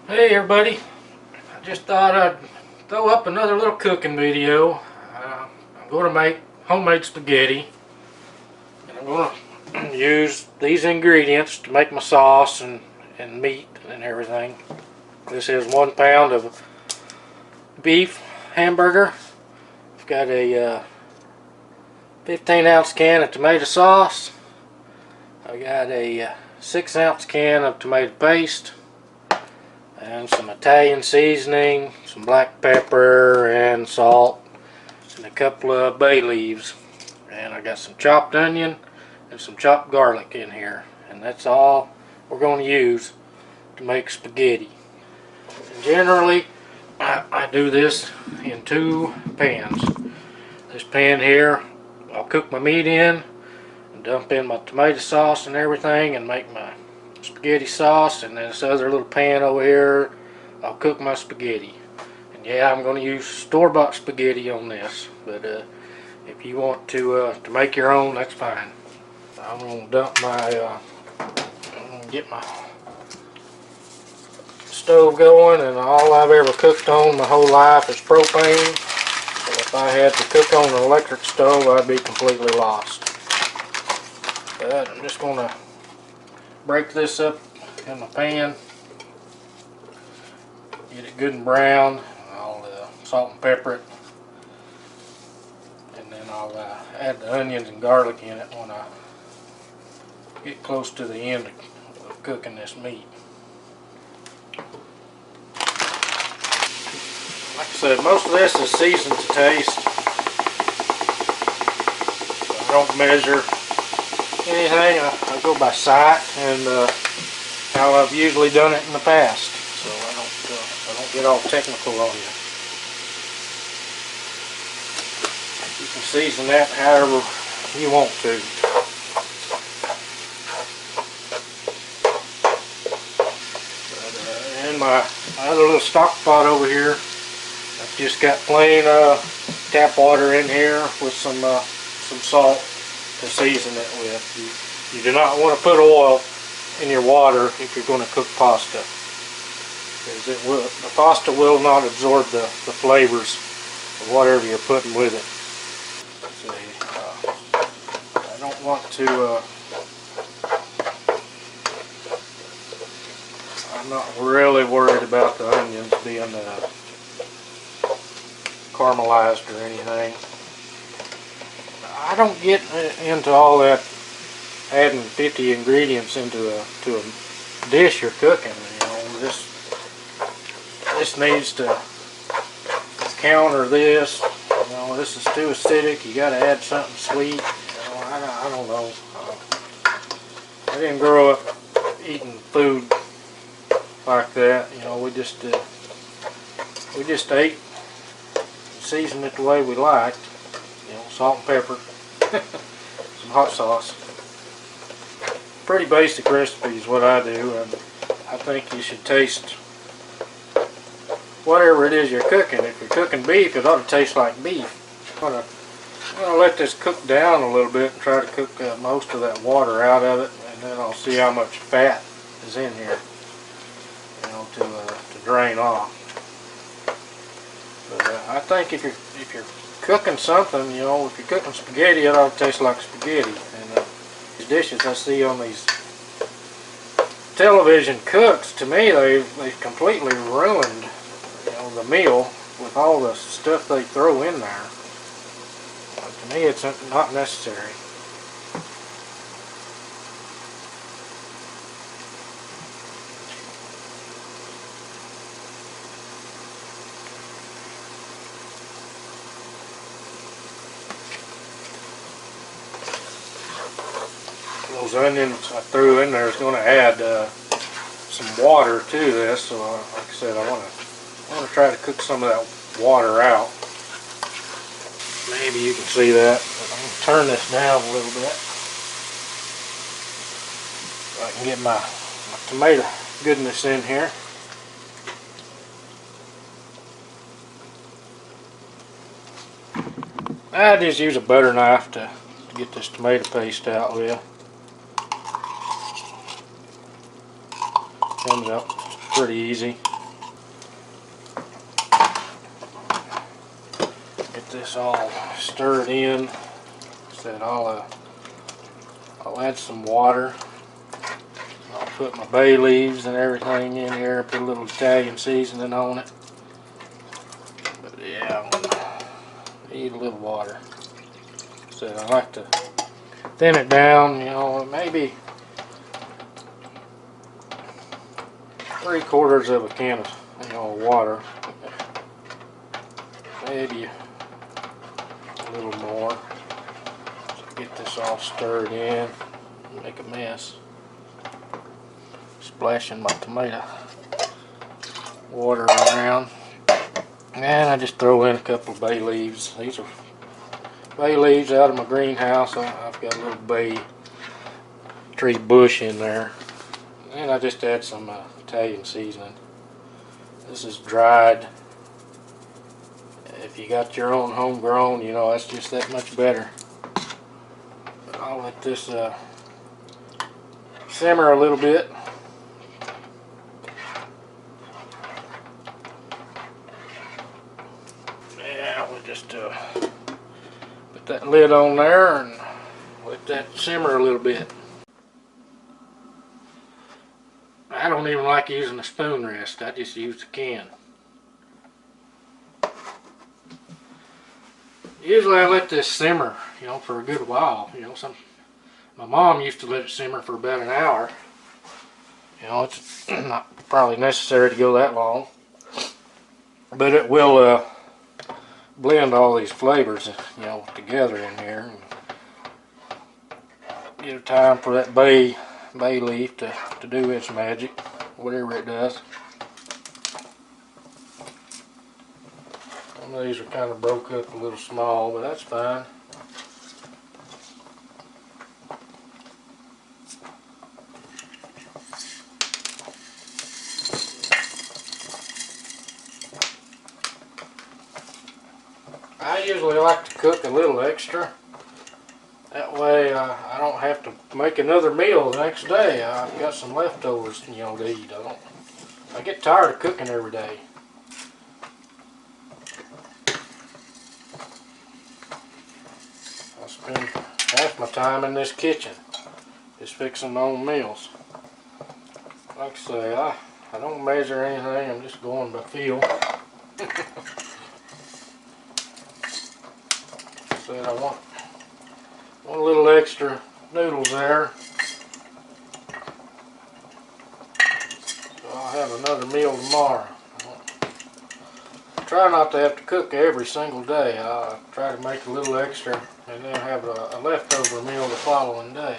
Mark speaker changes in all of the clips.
Speaker 1: Hey everybody, I just thought I'd throw up another little cooking video. I'm going to make homemade spaghetti, and I'm going to use these ingredients to make my sauce and meat and everything. This is 1 pound of beef hamburger. I've got a 15-ounce can of tomato sauce. I got a 6-ounce can of tomato paste, and some Italian seasoning, some black pepper and salt, and a couple of bay leaves. And I got some chopped onion and some chopped garlic in here. And that's all we're going to use to make spaghetti. And generally, I do this in 2 pans. This pan here, I'll cook my meat in, and dump in my tomato sauce and everything, and make my spaghetti sauce. And then this other little pan over here, I'll cook my spaghetti. And yeah, I'm going to use store-bought spaghetti on this, but if you want to make your own, that's fine. I'm going to dump my get my stove going, and all I've ever cooked on my whole life is propane. So if I had to cook on an electric stove, I'd be completely lost. But I'm just going to break this up in my pan, get it good and brown. I'll salt and pepper it, and then I'll add the onions and garlic in it when I get close to the end of cooking this meat. Like I said, most of this is seasoned to taste. I don't measure anything. I go by sight and how I've usually done it in the past, so I don't get all technical on you. You can season that however you want to. But, in my other little stock pot over here, I've just got plain tap water in here with some salt to season it with. You do not want to put oil in your water if you're going to cook pasta, because the pasta will not absorb the flavors of whatever you're putting with it. See, I don't want to. I'm not really worried about the onions being caramelized or anything. I don't get into all that adding 50 ingredients into a dish you're cooking. You know, this needs to counter this. You know, this is too acidic. You got to add something sweet. You know, I don't know. I didn't grow up eating food like that. You know, we just ate and seasoned it the way we liked. You know, salt and pepper, some hot sauce. Pretty basic recipe is what I do, and I think you should taste whatever it is you're cooking. If you're cooking beef, it ought to taste like beef. I'm gonna let this cook down a little bit and try to cook most of that water out of it, and then I'll see how much fat is in here, you know, to drain off. But I think if you're cooking something, you know, if you're cooking spaghetti, it ought to taste like spaghetti. And these dishes I see on these television cooks, to me, they've completely ruined, you know, the meal with all the stuff they throw in there. To me, it's not necessary. Those onions I threw in there is going to add some water to this, so like I said, I want to try to cook some of that water out. Maybe you can see that, but I'm going to turn this down a little bit so I can get my tomato goodness in here. I just use a butter knife to get this tomato paste out with. Comes out pretty easy. get this all stirred in. Said I'll add some water. I'll put my bay leaves and everything in here. Put a little Italian seasoning on it. But yeah, I need a little water. Said I like to thin it down. You know, maybe 3/4 of a can of water. Maybe a little more. So get this all stirred in. Make a mess. Splashing my tomato water around. And I just throw in a couple of bay leaves. These are bay leaves out of my greenhouse. I've got a little bay tree bush in there. And I just add some Italian seasoning. This is dried. If you got your own homegrown, you know, that's just that much better. But I'll let this simmer a little bit. Yeah, we'll just put that lid on there and let that simmer a little bit. I don't even like using a spoon rest. I just use the can. Usually I let this simmer, you know, for a good while. You know, my mom used to let it simmer for about an hour. You know, it's not probably necessary to go that long, but it will blend all these flavors, you know, together in here. And give time for that bay leaf to do its magic, whatever it does. Some of these are kind of broke up a little small, but that's fine. I usually like to cook a little extra. That way I don't have to make another meal the next day. I've got some leftovers, you know, to eat. I get tired of cooking every day. I spend half my time in this kitchen just fixing my own meals. Like I say, I don't measure anything. I'm just going by feel. Said I want a little extra noodles there, so I'll have another meal tomorrow. I try not to have to cook every single day. I try to make a little extra and then have a leftover meal the following day.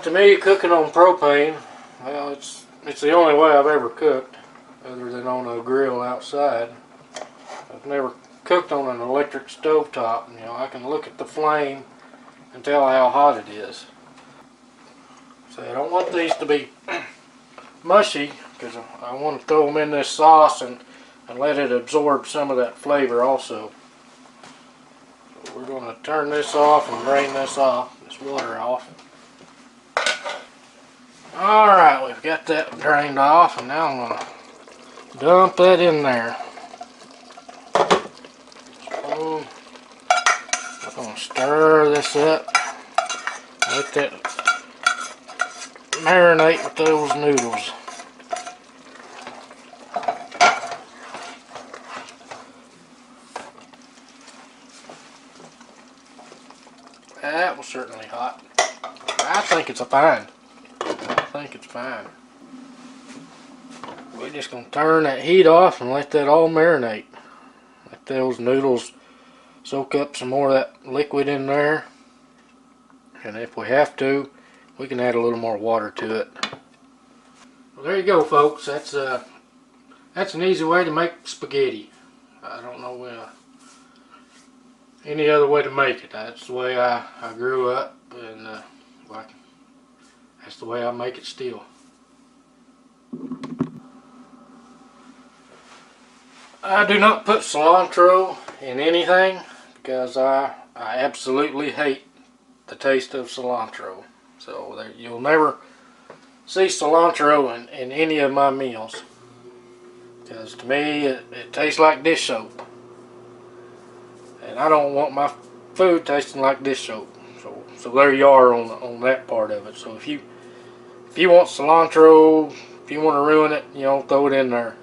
Speaker 1: To me, cooking on propane, well, it's the only way I've ever cooked, other than on a grill outside. I've never cooked on an electric stove top. You know, I can look at the flame and tell how hot it is. So I don't want these to be mushy, because I want to throw them in this sauce and let it absorb some of that flavor also. So we're going to turn this off and drain this water off. Alright, we've got that drained off, and now I'm going to dump that in there. I'm going to stir this up. Let that marinate with those noodles. That was certainly hot. I think it's fine. I think it's fine. We're just going to turn that heat off and let that all marinate. Let those noodles soak up some more of that liquid in there. And if we have to, we can add a little more water to it. Well, there you go, folks. That's an easy way to make spaghetti. I don't know any other way to make it. That's the way I grew up, and that's the way I make it still. I do not put cilantro in anything because I absolutely hate the taste of cilantro. So you'll never see cilantro in any of my meals. Because to me, it tastes like dish soap. And I don't want my food tasting like dish soap. So there you are on that part of it. So if you want cilantro, if you want to ruin it, you know, throw it in there.